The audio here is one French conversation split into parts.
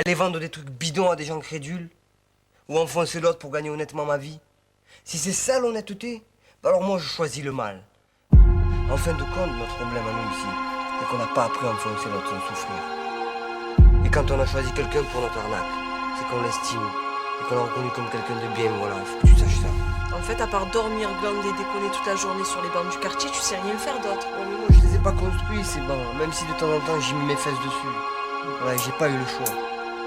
Aller vendre des trucs bidons à des gens crédules? Ou enfoncer l'autre pour gagner honnêtement ma vie? Si c'est ça l'honnêteté, bah alors moi je choisis le mal. En fin de compte, notre problème à nous ici, c'est qu'on n'a pas appris à enfoncer l'autre sans souffrir. Et quand on a choisi quelqu'un pour notre arnaque, c'est qu'on l'estime et qu'on l'a reconnu comme quelqu'un de bien, voilà, faut que tu saches ça. En fait, à part dormir, glander, décoller toute la journée sur les bancs du quartier, tu sais rien faire d'autre. Ouais, mais moi je les ai pas construits ces bancs, même si de temps en temps j'y mets mes fesses dessus. Voilà, j'ai pas eu le choix.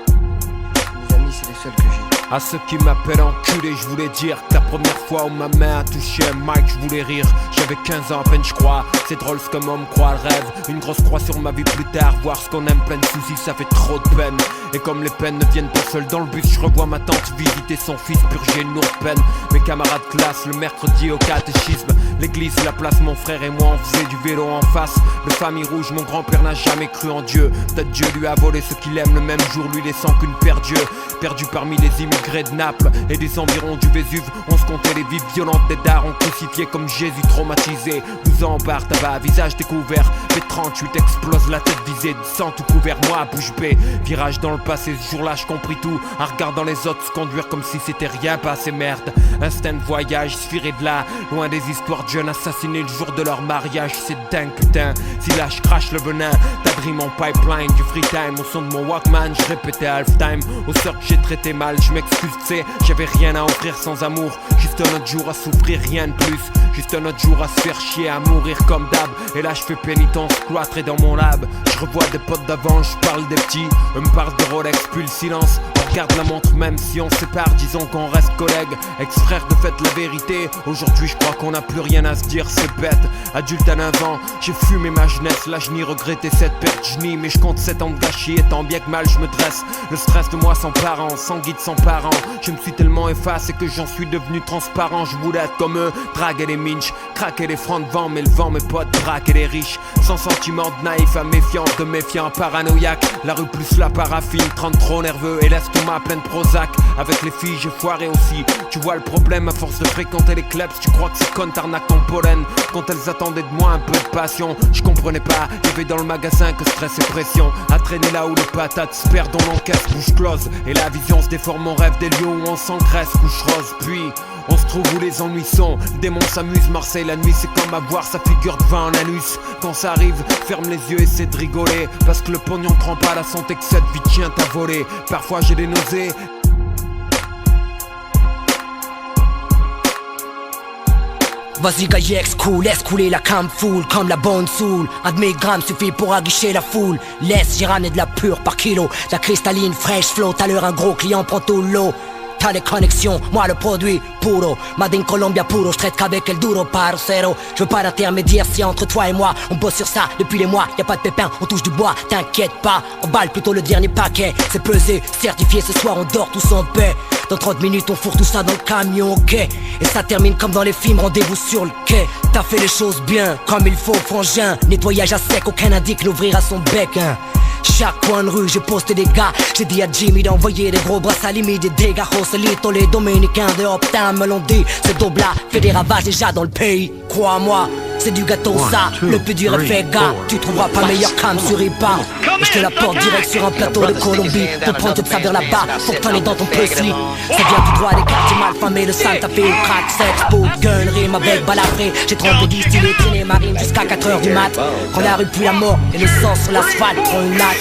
Mes amis, c'est les seuls que j'ai. À ceux qui m'appellent enculé, je voulais dire que la première fois où ma main a touché un mic, je voulais rire. J'avais 15 ans à peine, je crois. C'est drôle ce qu'un homme croit, le rêve. Une grosse croix sur ma vie plus tard. Voir ce qu'on aime plein de soucis, ça fait trop de peine. Et comme les peines ne viennent pas seules dans le bus, je revois ma tante visiter son fils purger une lourde peine. Mes camarades classe le mercredi au catéchisme. L'église, la place, mon frère et moi on faisait du vélo en face. De famille rouge, mon grand-père n'a jamais cru en Dieu. Peut-être Dieu lui a volé ce qu'il aime le même jour, lui laissant qu'une paire d'yeux. Perdu parmi les immigrés de Naples et des environs du Vésuve, on se comptait les vies violentes des darons crucifiés comme Jésus traumatisé. 12 ans en bar tabac, visage découvert. P38 explose la tête visée, du sang tout couvert, moi bouche bée. Virage dans le passé, ce jour-là je compris tout. En regardant les autres se conduire comme si c'était rien passé, merde. Instinct de voyage, sphiré de là, loin des histoires de jeunes assassinés le jour de leur mariage. C'est dingue putain, si là je crache le venin, t'as mon pipeline, du free time. Au son de mon Walkman, je répétais half-time. Aux sœurs que j'ai traité mal, je m'excuse, tu sais, j'avais rien à offrir sans amour. Juste un autre jour à souffrir, rien de plus. Juste un autre jour à se faire chier, à mourir comme d'hab. Et là je fais pénitence, cloîtré dans mon lab. Je revois des potes d'avant, je parle des petits. Eux me parlent de Rolex, puis le silence. On regarde la montre même si on se sépare, disons qu'on reste collègues. Ex-frère de fait la vérité. Aujourd'hui je crois qu'on n'a plus rien à se dire, c'est bête. Adulte à 9 ans, j'ai fumé ma jeunesse. Là je n'y regrettais cette perte, je nie. Mais je compte 7 ans de gâchis et tant bien que mal je me dresse. Le stress de moi sans parents, sans guide, sans parents. Je me suis tellement effacé que j'en suis devenu transparent. Je voulais être comme eux, draguer les minches, craquer les francs de vent, mais le vent mes potes, braquer les riches. Sans sentiment de naïf à méfiant, de méfiant paranoïaque. La rue plus la paraffine, 30 trop nerveux et l'estomac plein de Prozac. Avec les filles j'ai foiré aussi. Tu vois le problème à force de fréquenter les clubs, tu crois que ces connes t'arnaquent ton pollen. Quand elles attendaient de moi un peu de passion, je comprenais pas, y'avait dans le magasin que stress et pression. À traîner là où les patates se perdent, on encaisse bouche close. Et la vision se déforme, on rêve des lieux où on s'engraisse, couche rose. Puis on se trouve où les ennuis sont. Le démon s'amuse, Marseille la nuit c'est comme avoir sa figure de vin en anus. Quand ça arrive, ferme les yeux, essaie de rigoler. Parce que le pognon prend pas la santé que cette vie tient à voler. Parfois j'ai des nausées. Vas-y Gaillex, cool, laisse couler la cam full comme la bonne soul. Un demi-gramme suffit pour aguicher la foule. Laisse, j'ai ramené de la pure par kilo. La cristalline fraîche flotte, à l'heure un gros client prend tout l'eau. T'as les connexions, moi le produit puro. Made in Colombia puro, je traite qu'avec el duro parcero. Je veux pas d'intermédiaire si entre toi et moi on bosse sur ça depuis les mois, y'a pas de pépin, on touche du bois, t'inquiète pas. On balle plutôt le dernier paquet, c'est pesé, certifié, ce soir on dort tous en paix. Dans 30 minutes on fourre tout ça dans le camion, ok. Et ça termine comme dans les films, rendez-vous sur le quai. T'as fait les choses bien, comme il faut frangin. Nettoyage à sec, aucun indique l'ouvrir à son bec hein. Chaque coin de rue, j'ai posté des gars. J'ai dit à Jimmy d'envoyer des gros bras à limite des dégâts. Joselito, les dominicains de Optin me l'ont dit. Ce double-là fait des ravages déjà dans le pays. Crois-moi, c'est du gâteau ça. Le plus dur est fait gars. Tu trouveras pas meilleur cam sur Ipa. Et je te la porte direct sur un plateau de Colombie. Te prendre toute ça vers là-bas, faut que t'en aies dans ton pussy. Ça vient tout droit des quartiers mal famés de Santa Fe. Crack, sex, boot, gun, rime avec balafré. J'ai trompé distillé, traîné ma rime jusqu'à 4h du mat. Quand la rue pue la mort et le sang sur l'asphalte prend une latte.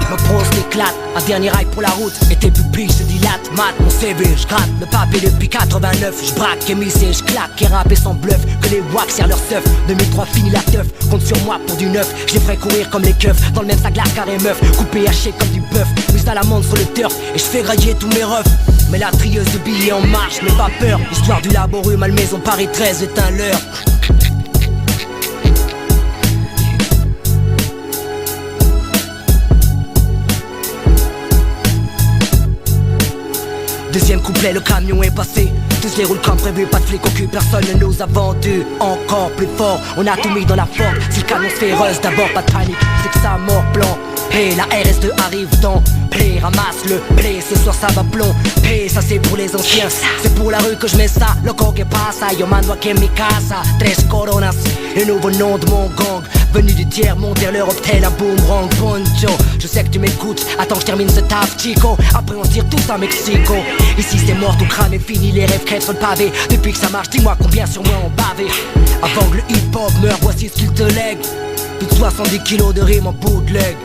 Ma prose m'éclate, un dernier rail pour la route. Et tes pupilles se dilatent, mat mon CV, je gratte le papier depuis 89. Je braque et missé, je claque et rappe et sans bluff. Que les wax serrent leur seuf, 2003 fini la teuf. Compte sur moi pour du neuf, je les ferai courir comme les keufs. Dans le même sac la carré meuf, coupé haché comme du bœuf. Mise à l'amende sur le turf et je fais grailler tous mes refs. Mais la trieuse de billets en marche, mais pas peur. L'histoire du laboru, Malmaison, Paris 13 éteint l'heure. Deuxième couplet, le camion est passé. Tous les roulent comme prévu, pas de flic au cul, personne ne nous a vendu. Encore plus fort, on a tout mis dans la forme. Si le camion se fait heureuse, d'abord pas de panique, c'est que ça mord plan. P, la RS2 arrive dans Play, ramasse le play, ce soir ça va plomb. P, ça c'est pour les anciens, c'est pour la rue que je mets ça. Loco que pasa, yo mando a que mi casa. Tres coronas, le nouveau nom de mon gang. Venu du tiers, monter leur obtain un boomerang poncho. Je sais que tu m'écoutes, attends je termine ce taf chico. Après on se tire tous à Mexico. Ici c'est mort, tout crâne est fini, les rêves crèvent sur le pavé. Depuis que ça marche, dis-moi combien sur moi on bavé. Avant que le hip-hop meure, voici ce qu'il te lègue. Plus de 70 kilos de rimes en bootleg.